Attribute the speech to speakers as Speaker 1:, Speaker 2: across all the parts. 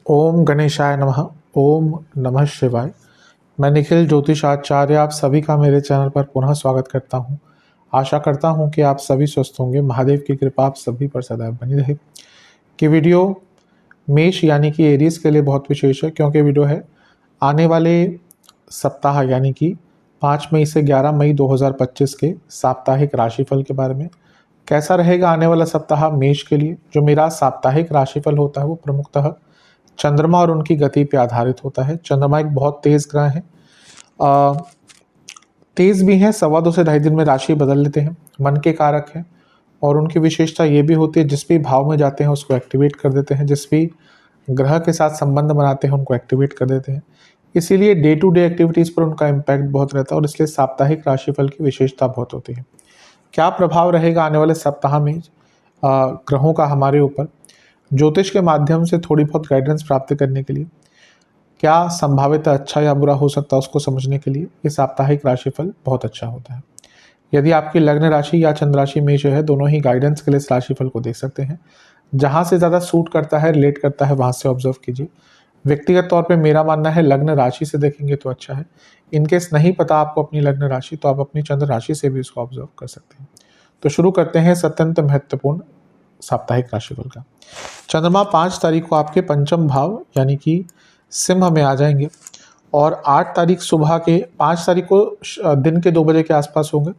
Speaker 1: ओम गणेशाय नमः। ओम नमः शिवाय। मैं निखिल ज्योतिषाचार्य आप सभी का मेरे चैनल पर पुनः स्वागत करता हूं। आशा करता हूं कि आप सभी स्वस्थ होंगे। महादेव की कृपा आप सभी पर सदैव बनी रहे। कि वीडियो मेष यानी कि एरीज के लिए बहुत विशेष है, क्योंकि वीडियो है आने वाले सप्ताह यानी कि 5 मई से 11 मई 2025 के साप्ताहिक राशिफल के बारे में। कैसा रहेगा आने वाला सप्ताह मेष के लिए। जो मेरा साप्ताहिक राशिफल होता है वो प्रमुखतः चंद्रमा और उनकी गति पे आधारित होता है। चंद्रमा एक बहुत तेज ग्रह है, तेज भी हैं, 2.25 से 2.5 दिन में राशि बदल लेते हैं, मन के कारक हैं। और उनकी विशेषता ये भी होती है जिस भी भाव में जाते हैं उसको एक्टिवेट कर देते हैं, जिस भी ग्रह के साथ संबंध बनाते हैं उनको एक्टिवेट कर देते हैं। इसीलिए डे टू डे एक्टिविटीज़ पर उनका इम्पैक्ट बहुत रहता है और इसलिए साप्ताहिक राशिफल की विशेषता बहुत होती है। क्या प्रभाव रहेगा आने वाले सप्ताह में ग्रहों का हमारे ऊपर, ज्योतिष के माध्यम से थोड़ी बहुत गाइडेंस प्राप्त करने के लिए, क्या संभावित अच्छा या बुरा हो सकता है उसको समझने के लिए ये साप्ताहिक राशिफल बहुत अच्छा होता है। यदि आपकी लग्न राशि या चंद्र राशि मेष है, दोनों ही गाइडेंस के लिए इस राशिफल को देख सकते हैं। जहाँ से ज़्यादा सूट करता है, रिलेट करता है, वहाँ से ऑब्जर्व कीजिए। व्यक्तिगत तौर पे मेरा मानना है लग्न राशि से देखेंगे तो अच्छा है। इनकेस नहीं पता आपको अपनी लग्न राशि, तो आप अपनी चंद्र राशि से भी इसको ऑब्जर्व कर सकते हैं। तो शुरू करते हैं अत्यंत महत्वपूर्ण साप्ताहिक राशिफल का। चंद्रमा 5 तारीख को आपके पंचम भाव यानी कि सिंह में आ जाएंगे और 8 तारीख सुबह के 5 तारीख को दिन के 2 बजे के आसपास होंगे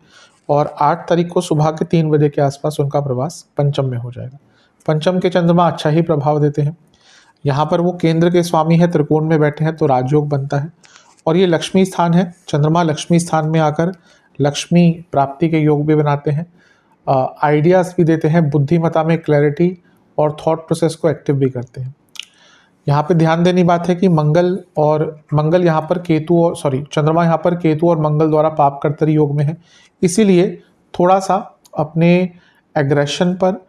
Speaker 1: और 8 तारीख को सुबह के 3 बजे के आसपास उनका प्रवास पंचम में हो जाएगा। पंचम के चंद्रमा अच्छा ही प्रभाव देते हैं। यहाँ पर वो केंद्र के स्वामी है, त्रिकोण में बैठे हैं तो राजयोग बनता है और ये लक्ष्मी स्थान है। चंद्रमा लक्ष्मी स्थान में आकर लक्ष्मी प्राप्ति के योग भी बनाते हैं, आइडियाज़ भी देते हैं, बुद्धिमत्ता में क्लैरिटी और थॉट प्रोसेस को एक्टिव भी करते हैं। यहाँ पे ध्यान देनी बात है कि मंगल यहाँ पर केतु और चंद्रमा यहाँ पर केतु और मंगल द्वारा पाप कर्तरी योग में है। इसीलिए थोड़ा सा अपने एग्रेशन पर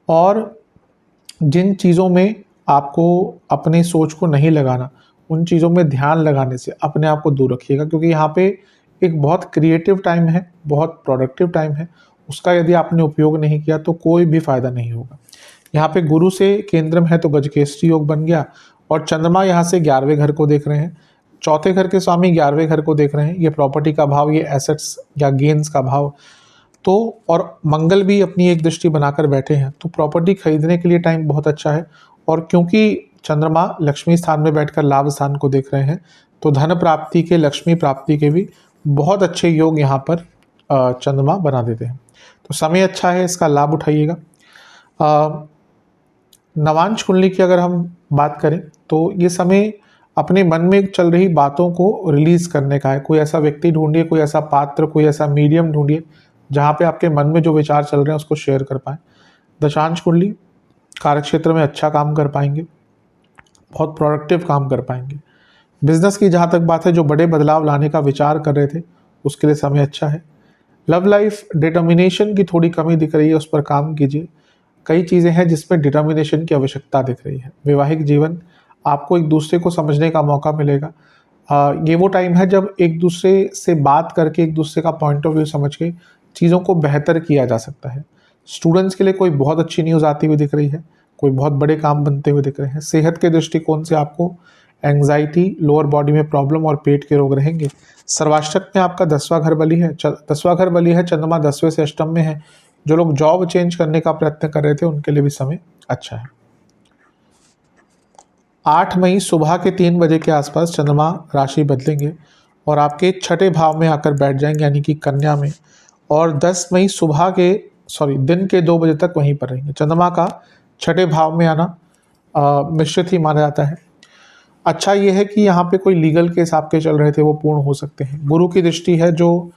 Speaker 1: और जिन चीज़ों में आपको अपनी सोच को नहीं लगाना, उन चीज़ों में ध्यान लगाने से अपने आप को दूर रखिएगा, क्योंकि यहाँ पे एक बहुत क्रिएटिव टाइम है, बहुत प्रोडक्टिव टाइम है। उसका यदि आपने उपयोग नहीं किया तो कोई भी फायदा नहीं होगा। यहाँ पे गुरु से केंद्र में है तो गजकेसरी योग बन गया और चंद्रमा यहाँ से 11वें घर को देख रहे हैं। चौथे घर के स्वामी 11वें घर को देख रहे हैं। ये प्रॉपर्टी का भाव, ये एसेट्स या गेन्स का भाव। तो और मंगल भी अपनी एक दृष्टि बनाकर बैठे हैं, तो प्रॉपर्टी खरीदने के लिए टाइम बहुत अच्छा है। और क्योंकि चंद्रमा लक्ष्मी स्थान में बैठकर लाभ स्थान को देख रहे हैं, तो धन प्राप्ति के, लक्ष्मी प्राप्ति के भी बहुत अच्छे योग यहाँ पर चंद्रमा बना देते हैं। तो समय अच्छा है, इसका लाभ उठाइएगा। नवांश कुंडली की अगर हम बात करें तो ये समय अपने मन में चल रही बातों को रिलीज करने का है। कोई ऐसा व्यक्ति ढूंढिए, कोई ऐसा पात्र, कोई ऐसा मीडियम ढूंढिए जहाँ पे आपके मन में जो विचार चल रहे हैं उसको शेयर कर पाएँ। दशांश कुंडली, कार्य क्षेत्र में अच्छा काम कर पाएंगे, बहुत प्रोडक्टिव काम कर पाएंगे। बिजनेस की जहाँ तक बात है, जो बड़े बदलाव लाने का विचार कर रहे थे उसके लिए समय अच्छा है। लव लाइफ, डिटर्मिनेशन की थोड़ी कमी दिख रही है, उस पर काम कीजिए। कई चीज़ें हैं जिसमें डिटर्मिनेशन की आवश्यकता दिख रही है। वैवाहिक जीवन, आपको एक दूसरे को समझने का मौका मिलेगा। ये वो टाइम है जब एक दूसरे से बात करके, एक दूसरे का पॉइंट ऑफ व्यू समझ के चीज़ों को बेहतर किया जा सकता है। स्टूडेंट्स के लिए कोई बहुत अच्छी न्यूज़ आती हुई दिख रही है, कोई बहुत बड़े काम बनते हुए दिख रहे हैं। सेहत के दृष्टिकोण से आपको एंग्जाइटी, लोअर बॉडी में प्रॉब्लम और पेट के रोग रहेंगे। सर्वाष्टक में आपका 10वां घर बली है, 10वां घर बली है, चंद्रमा 10वें से अष्टम में है। जो लोग जॉब चेंज करने का प्रयत्न कर रहे थे उनके लिए भी समय अच्छा है। 8 मई सुबह के 3 बजे के आसपास चंद्रमा राशि बदलेंगे और आपके 6ठे भाव में आकर बैठ जाएंगे यानी कि कन्या में, और 10 मई सुबह के दिन के 2 बजे तक वहीं पर रहेंगे। चंद्रमा का 6ठे भाव में आना मिश्रित ही माना जाता है। अच्छा ये है कि यहाँ पे कोई लीगल केस आपके चल रहे थे वो पूर्ण हो सकते हैं। गुरु की दृष्टि है जो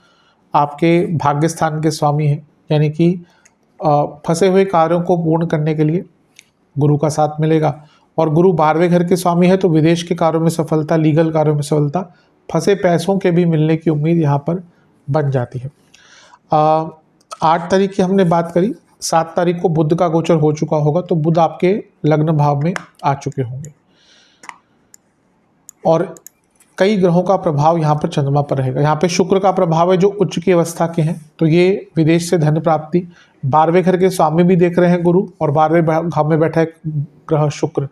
Speaker 1: आपके भाग्य स्थान के स्वामी हैं, यानी कि फंसे हुए कार्यों को पूर्ण करने के लिए गुरु का साथ मिलेगा। और गुरु 12वें घर के स्वामी है तो विदेश के कार्यों में सफलता, लीगल कार्यों में सफलता, फंसे पैसों के भी मिलने की उम्मीद यहाँ पर बन जाती है। 8 तारीख की हमने बात करी, 7 तारीख को बुध का गोचर हो चुका होगा, तो बुध आपके लग्न भाव में आ चुके होंगे। और कई ग्रहों का प्रभाव यहाँ पर चंद्रमा पर रहेगा। यहाँ पे शुक्र का प्रभाव है जो उच्च की अवस्था के हैं, तो ये विदेश से धन प्राप्ति। 12वें घर के स्वामी भी देख रहे हैं गुरु, और 12वें भाव में बैठा एक ग्रह शुक्र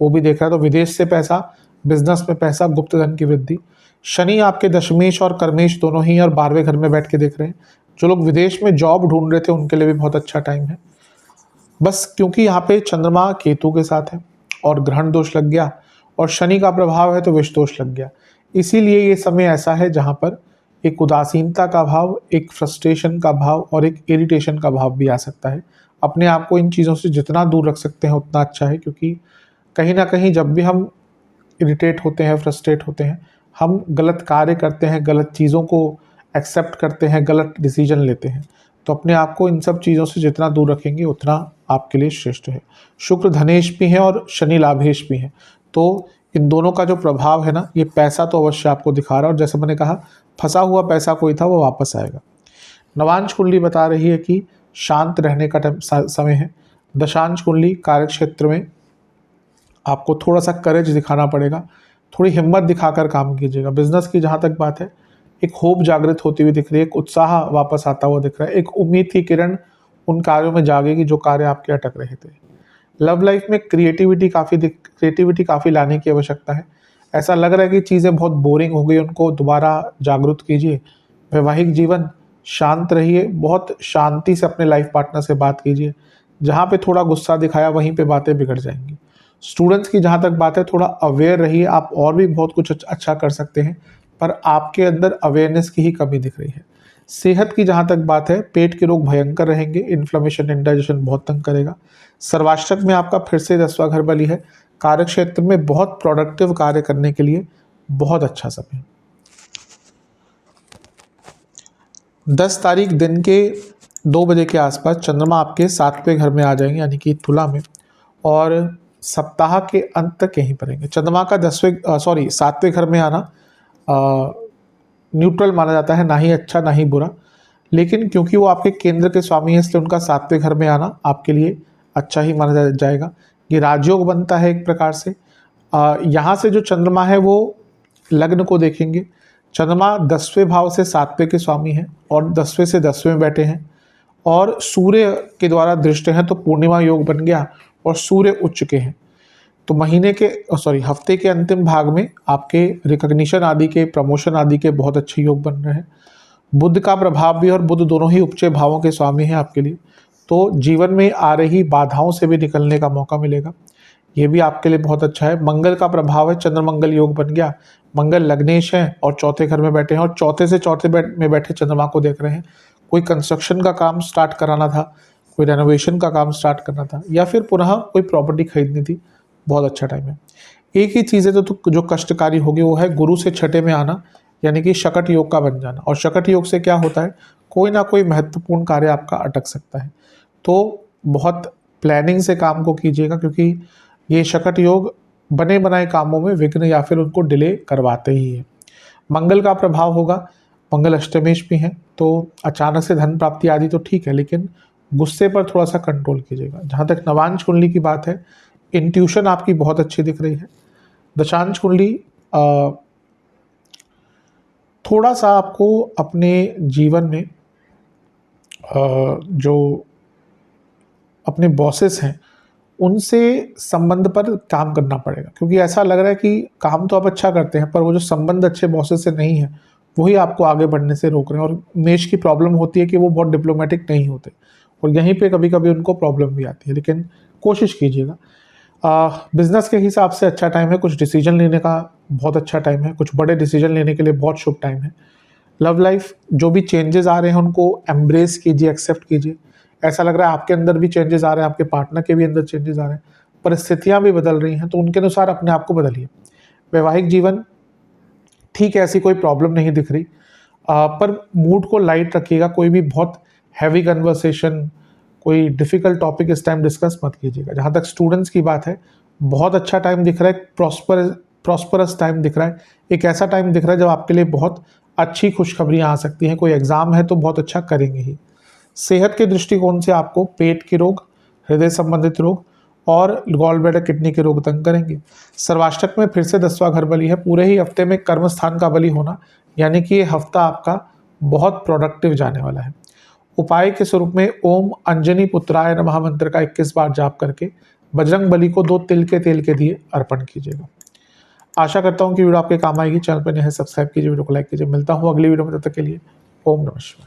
Speaker 1: वो भी देख रहा है, तो विदेश से पैसा, बिजनेस में पैसा, गुप्त धन की वृद्धि। शनि आपके दशमेश और कर्मेश दोनों ही और 12वें घर में बैठ के देख रहे हैं। जो लोग विदेश में जॉब ढूंढ रहे थे उनके लिए भी बहुत अच्छा टाइम है। बस क्योंकि यहाँ पे चंद्रमा केतु के साथ है और ग्रहण दोष लग गया और शनि का प्रभाव है तो विष दोष लग गया, इसीलिए ये समय ऐसा है जहाँ पर एक उदासीनता का भाव, एक फ्रस्ट्रेशन का भाव और एक इरिटेशन का भाव भी आ सकता है। अपने आप को इन चीज़ों से जितना दूर रख सकते हैं उतना अच्छा है, क्योंकि कहीं ना कहीं जब भी हम इरिटेट होते हैं, फ्रस्ट्रेट होते हैं, हम गलत कार्य करते हैं, गलत चीज़ों को एक्सेप्ट करते हैं, गलत डिसीजन लेते हैं। तो अपने आप को इन सब चीज़ों से जितना दूर रखेंगे उतना आपके लिए श्रेष्ठ है। शुक्र धनेश भी है और शनि लाभेश भी है, तो इन दोनों का जो प्रभाव है ना, ये पैसा तो अवश्य आपको दिखा रहा है, और जैसे मैंने कहा फंसा हुआ पैसा कोई था वो वापस आएगा। नवांश कुंडली बता रही है कि शांत रहने का समय है। दशांश कुंडली कार्य क्षेत्र में आपको थोड़ा सा करेज दिखाना पड़ेगा, थोड़ी हिम्मत दिखाकर काम कीजिएगा। बिजनेस की जहाँ तक बात है, एक होप जागृत होती हुई दिख रही है, एक उत्साह वापस आता हुआ दिख रहा है, एक उम्मीद की किरण उन कार्यों में जागेगी जो कार्य आपके अटक रहे थे। लव लाइफ में क्रिएटिविटी काफ़ी लाने की आवश्यकता है। ऐसा लग रहा है कि चीज़ें बहुत बोरिंग हो गई, उनको दोबारा जागृत कीजिए। वैवाहिक जीवन शांत रहिए, बहुत शांति से अपने लाइफ पार्टनर से बात कीजिए। जहाँ पे थोड़ा गुस्सा दिखाया वहीं पे बातें बिगड़ जाएंगी। स्टूडेंट्स की जहाँ तक बात है, थोड़ा अवेयर रहिए, आप और भी बहुत कुछ अच्छा कर सकते हैं, पर आपके अंदर अवेयरनेस की ही कमी दिख रही है। सेहत की जहाँ तक बात है, पेट के रोग भयंकर रहेंगे, इन्फ्लेमेशन, इंडाइजेशन बहुत तंग करेगा। सर्वाष्टक में आपका फिर से 10वां घर बली है। कार्य क्षेत्र में बहुत प्रोडक्टिव कार्य करने के लिए बहुत अच्छा समय। 10 तारीख दिन के 2 बजे के आसपास चंद्रमा आपके 7वें घर में आ जाएंगे, यानी कि तुला में, और सप्ताह के अंत तक यहीं पर रहेंगे। चंद्रमा का 7वें घर में आना न्यूट्रल माना जाता है, ना ही अच्छा ना ही बुरा, लेकिन क्योंकि वो आपके केंद्र के स्वामी है इसलिए उनका 7वें घर में आना आपके लिए अच्छा ही माना जाएगा। ये राजयोग बनता है एक प्रकार से। यहाँ से जो चंद्रमा है वो लग्न को देखेंगे। चंद्रमा 10वें भाव से 7वें के स्वामी हैं और 10वें से 10वें में बैठे हैं और सूर्य के द्वारा दृष्ट हैं, तो पूर्णिमा योग बन गया और सूर्य उच्च के हैं। तो हफ्ते के अंतिम भाग में आपके रिकॉग्निशन आदि के, प्रमोशन आदि के बहुत अच्छे योग बन रहे हैं। बुध का प्रभाव भी, और बुध दोनों ही उपचय भावों के स्वामी हैं आपके लिए, तो जीवन में आ रही बाधाओं से भी निकलने का मौका मिलेगा, ये भी आपके लिए बहुत अच्छा है। मंगल का प्रभाव है, चंद्र मंगल योग बन गया। मंगल लग्नेश हैं और 4थे घर में बैठे हैं और 4थे से 4थे में बैठे चंद्रमा को देख रहे हैं। कोई कंस्ट्रक्शन का काम स्टार्ट कराना था, कोई रेनोवेशन का काम स्टार्ट करना था, या फिर पुनः कोई प्रॉपर्टी खरीदनी थी, बहुत अच्छा टाइम है। एक ही चीज़ है तो जो कष्टकारी होगी वो है गुरु से 6ठे में आना, यानी कि शकट योग का बन जाना। और शकट योग से क्या होता है, कोई ना कोई महत्वपूर्ण कार्य आपका अटक सकता है, तो बहुत प्लानिंग से काम को कीजिएगा, क्योंकि ये शकट योग बने बनाए कामों में विघ्न या फिर उनको डिले करवाते ही है। मंगल का प्रभाव होगा, मंगल अष्टमेश भी हैं, तो अचानक से धन प्राप्ति आदि तो ठीक है, लेकिन गुस्से पर थोड़ा सा कंट्रोल कीजिएगा। जहाँ तक नवांश कुंडली की बात है, इंट्यूशन आपकी बहुत अच्छी दिख रही है। दशांश कुंडली थोड़ा सा आपको अपने जीवन में जो अपने बॉसेस हैं उनसे संबंध पर काम करना पड़ेगा, क्योंकि ऐसा लग रहा है कि काम तो आप अच्छा करते हैं पर वो जो संबंध अच्छे बॉसेस से नहीं है वही आपको आगे बढ़ने से रोक रहे हैं। और मेष की प्रॉब्लम होती है कि वो बहुत डिप्लोमेटिक नहीं होते और यहीं पे कभी कभी उनको प्रॉब्लम भी आती है, लेकिन कोशिश कीजिएगा। बिजनेस के हिसाब से अच्छा टाइम है, कुछ डिसीजन लेने का बहुत अच्छा टाइम है, कुछ बड़े डिसीजन लेने के लिए बहुत शुभ टाइम है। लव लाइफ, जो भी चेंजेस आ रहे हैं उनको एम्ब्रेस कीजिए, एक्सेप्ट कीजिए। ऐसा लग रहा है आपके अंदर भी चेंजेस आ रहे हैं, आपके पार्टनर के भी अंदर चेंजेस आ रहे हैं, परिस्थितियां भी बदल रही हैं, तो उनके अनुसार अपने आप को बदलिए। वैवाहिक जीवन ठीक है, ऐसी कोई प्रॉब्लम नहीं दिख रही, पर मूड को लाइट रखिएगा। कोई भी बहुत हैवी कन्वर्सेशन, कोई डिफ़िकल्ट टॉपिक इस टाइम डिस्कस मत कीजिएगा। जहाँ तक स्टूडेंट्स की बात है, बहुत अच्छा टाइम दिख रहा है, प्रॉस्परस टाइम दिख रहा है। एक ऐसा टाइम दिख रहा है जब आपके लिए बहुत अच्छी खुशखबरियाँ आ सकती हैं। कोई एग्ज़ाम है तो बहुत अच्छा करेंगे ही। सेहत के दृष्टिकोण से आपको पेट के रोग, हृदय संबंधित रोग और गॉल ब्लैडर किडनी के रोग तंग करेंगे। सर्वाष्टक में फिर से 10वां घर बली है। पूरे ही हफ्ते में कर्म स्थान का बली होना, यानी कि ये हफ्ता आपका बहुत प्रोडक्टिव जाने वाला है। उपाय के स्वरूप में ओम अंजनी पुत्राय नमः मंत्र का 21 बार जाप करके बजरंग बली को 2 तिल के तेल के दिए अर्पण कीजिएगा। आशा करता हूँ कि वीडियो आपके काम आएगी। चैनल पर नए हैं सब्सक्राइब कीजिए, वीडियो को लाइक कीजिए। मिलता हूँ अगली वीडियो में, तब तक के लिए ओम नमः शिवाय।